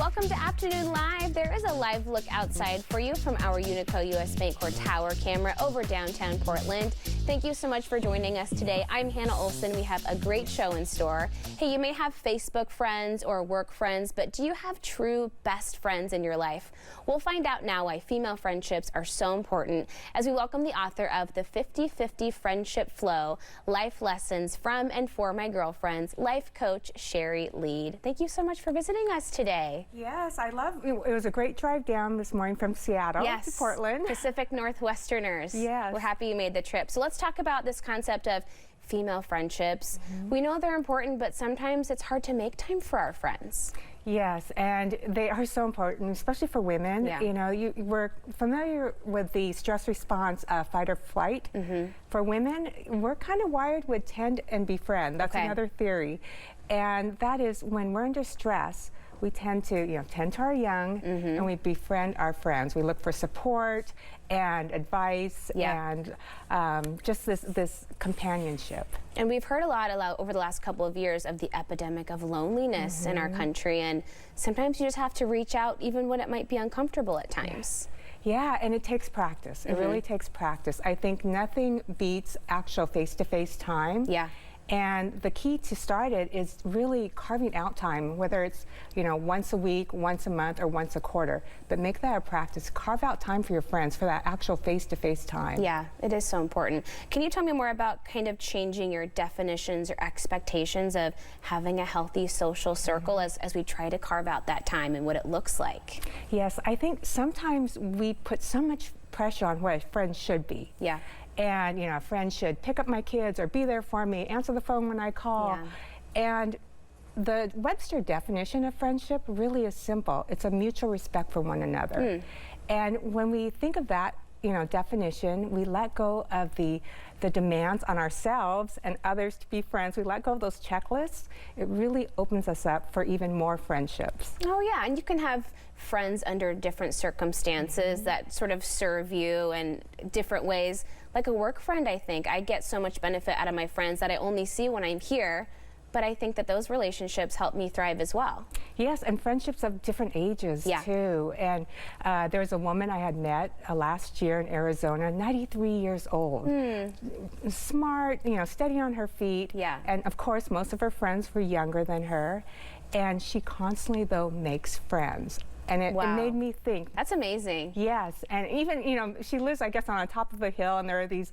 Welcome to Afternoon Live. There is a live look outside for you from our Unico US Bancorp Tower camera over downtown Portland. Thank you so much for joining us today. I'm Hannah Olson. We have a great show in store. Hey, you may have Facebook friends or work friends, but do you have true best friends in your life? We'll find out now why female friendships are so important as we welcome the author of The 50-50 Friendship Flow, Life Lessons from and for My Girlfriends, life coach Sherry Lead. Thank you so much for visiting us today. Yes, I love it. It was a great drive down this morning from Seattle to Portland. Pacific Northwesterners. Yes. We're happy you made the trip. So let's talk about this concept of female friendships. We know they're important, but sometimes it's hard to make time for our friends. Yes, and they are so important, especially for women. Yeah. You know, we're familiar with the stress response, fight or flight. For women, we're kind of wired with tend and befriend. That's another theory. And that is when we're under stress, we tend to, tend to our young, and we befriend our friends. We look for support and advice and just this companionship. And we've heard a lot over the last couple of years of the epidemic of loneliness in our country, and sometimes you just have to reach out even when it might be uncomfortable at times. Yeah, and it takes practice. It really takes practice. I think nothing beats actual face-to-face time. Yeah. And the key to start it is really carving out time, whether it's, once a week, once a month, or once a quarter. But make that a practice. Carve out time for your friends for that actual face-to-face time. Yeah, it is so important. Can you tell me more about kind of changing your definitions or expectations of having a healthy social circle as we try to carve out that time and what it looks like? Yes, I think sometimes we put so much pressure on what a friend should be. Yeah. And, a friend should pick up my kids or be there for me, answer the phone when I call. Yeah. And the Webster definition of friendship really is simple. It's a mutual respect for one another. And when we think of that, definition, we let go of the demands on ourselves and others to be friends. We let go of those checklists. It really opens us up for even more friendships. Oh yeah, and you can have friends under different circumstances that sort of serve you in different ways. Like a work friend, I think I get so much benefit out of my friends that I only see when I'm here. But I think that those relationships help me thrive as well. Yes, and friendships of different ages too. And there was a woman I had met last year in Arizona, 93 years old. Smart, steady on her feet. Yeah. And of course, most of her friends were younger than her. And she constantly, though, makes friends. And it made me think. That's amazing. Yes, and even, she lives, I guess, on top of a hill, and there are these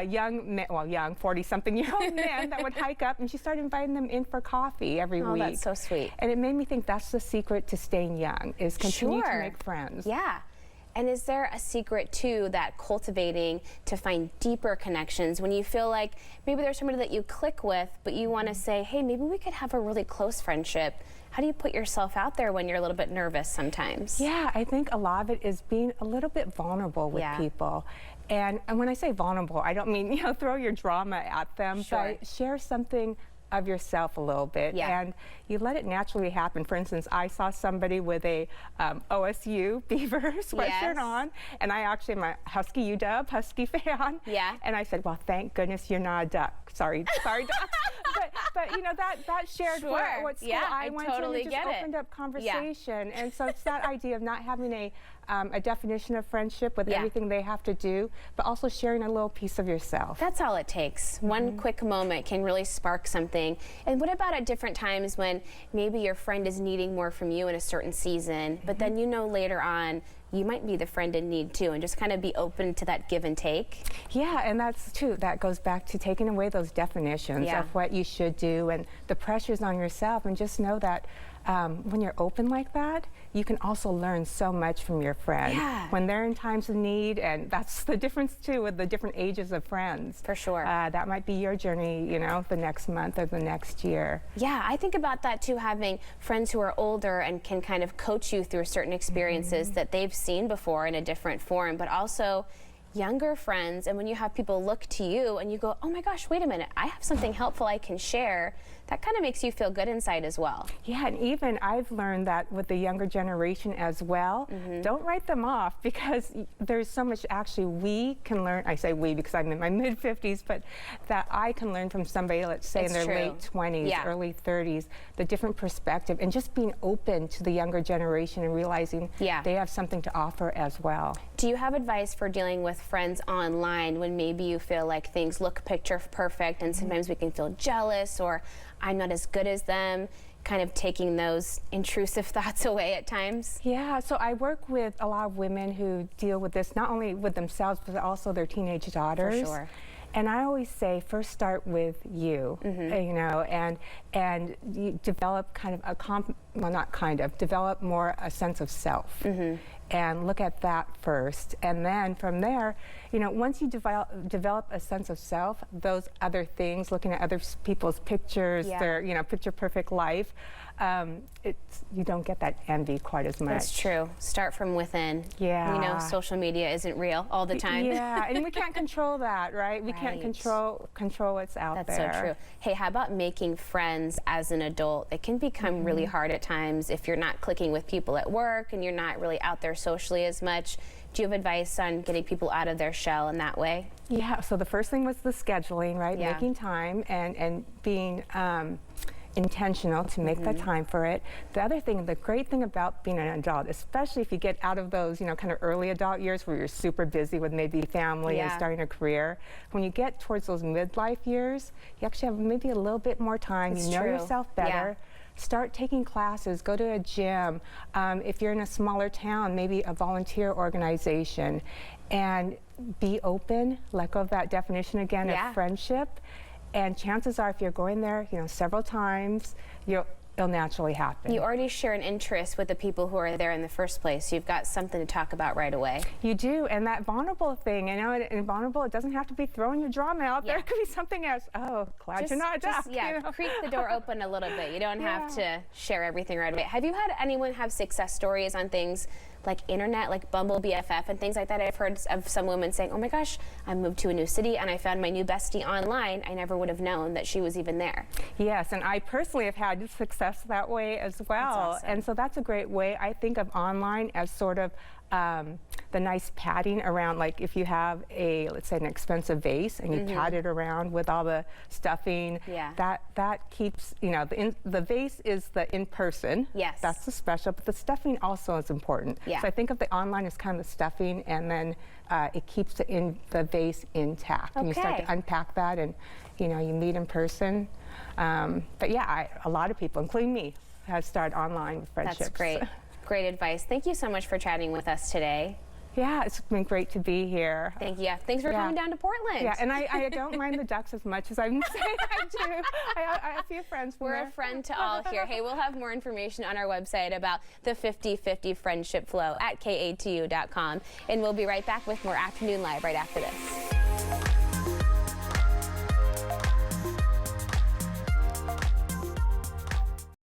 young men, 40-something-year-old men that would hike up, and she started inviting them in for coffee every week. Oh, that's so sweet. And it made me think that's the secret to staying young, is continue to make friends. Yeah. And is there a secret, too, that cultivating to find deeper connections when you feel like maybe there's somebody that you click with, but you want to say, hey, maybe we could have a really close friendship? How do you put yourself out there when you're a little bit nervous sometimes? Yeah, I think a lot of it is being a little bit vulnerable with people. And when I say vulnerable, I don't mean, throw your drama at them, but share something of yourself a little bit, and you let it naturally happen. For instance, I saw somebody with a OSU Beaver sweatshirt on, and I actually am a Husky UW Husky fan. Yeah. And I said, well, thank goodness you're not a duck. Sorry, duck. but that shared what school I went to, and it just opened up conversation. And so it's that idea of not having a definition of friendship with everything they have to do, but also sharing a little piece of yourself. That's all it takes. One quick moment can really spark something. And what about at different times when maybe your friend is needing more from you in a certain season, but then later on you might be the friend in need too, and just kind of be open to that give and take? Yeah, and that's true. That goes back to taking away those definitions of what you should do and the pressures on yourself, and just know that when you're open like that, you can also learn so much from your friends when they're in times of need. And that's the difference too with the different ages of friends. For sure. That might be your journey, the next month or the next year. Yeah, I think about that too, having friends who are older and can kind of coach you through certain experiences that they've seen before in a different form, but also younger friends, and when you have people look to you and you go, oh my gosh, wait a minute, I have something helpful I can share, that kind of makes you feel good inside as well. Yeah, and even I've learned that with the younger generation as well, don't write them off, because there's so much actually we can learn. I say we because I'm in my mid-50s, but that I can learn from somebody, let's say in their late 20s, early 30s, the different perspective, and just being open to the younger generation and realizing they have something to offer as well. Do you have advice for dealing with friends online when maybe you feel like things look picture perfect and sometimes we can feel jealous, or I'm not as good as them, kind of taking those intrusive thoughts away at times? Yeah, so I work with a lot of women who deal with this, not only with themselves, but also their teenage daughters. For sure. And I always say, first start with you, you know, and you develop kind of develop more a sense of self. And look at that first, and then from there, you know, once you develop a sense of self, those other things, looking at other people's pictures, their, you know, picture perfect life, you don't get that envy quite as much. That's true. Start from within. Yeah. We know social media isn't real all the time. Yeah, and we can't control that, right? We can't control what's out there. That's so true. Hey, how about making friends as an adult? It can become really hard at times if you're not clicking with people at work and you're not really out there socially as much. Do you have advice on getting people out of their shell in that way? Yeah, so the first thing was the scheduling, right? Making time and being intentional to make the time for it. The other thing, the great thing about being an adult, especially if you get out of those, you know, kind of early adult years where you're super busy with maybe family and starting a career, when you get towards those midlife years, you actually have maybe a little bit more time. You know yourself better. Start taking classes, go to a gym. If you're in a smaller town, maybe a volunteer organization, and be open, let go of that definition again of friendship. And chances are, if you're going there, you know, several times, it'll naturally happen. You already share an interest with the people who are there in the first place. You've got something to talk about right away. You do, and that vulnerable thing, you know, and vulnerable, it doesn't have to be throwing your drama out there. It could be something else. Oh, glad you're not duck. You know? Creak the door open a little bit. You don't have to share everything right away. Have you had anyone have success stories on things like internet, like Bumble BFF and things like that? I've heard of some women saying, oh my gosh, I moved to a new city and I found my new bestie online. I never would have known that she was even there. Yes, and I personally have had success that way as well. That's awesome. And so that's a great way. I think of online as sort of the nice padding around, like if you have a, let's say, an expensive vase and you pad it around with all the stuffing, that keeps, you know, the vase is the in-person. Yes. That's the special, but the stuffing also is important. Yeah. So I think of the online as kind of the stuffing, and then it keeps the vase intact. And you start to unpack that, and, you know, you meet in person. But yeah, a lot of people, including me, have started online friendships. That's great. Great advice. Thank you so much for chatting with us today. Yeah, it's been great to be here. Thank you. Thanks for coming down to Portland. Yeah, and I don't mind the ducks as much as I'm saying I do. I have a few friends from We're there. a friend to all here. Hey, we'll have more information on our website about the 50/50 Friendship Flow at KATU.com. And we'll be right back with more Afternoon Live right after this.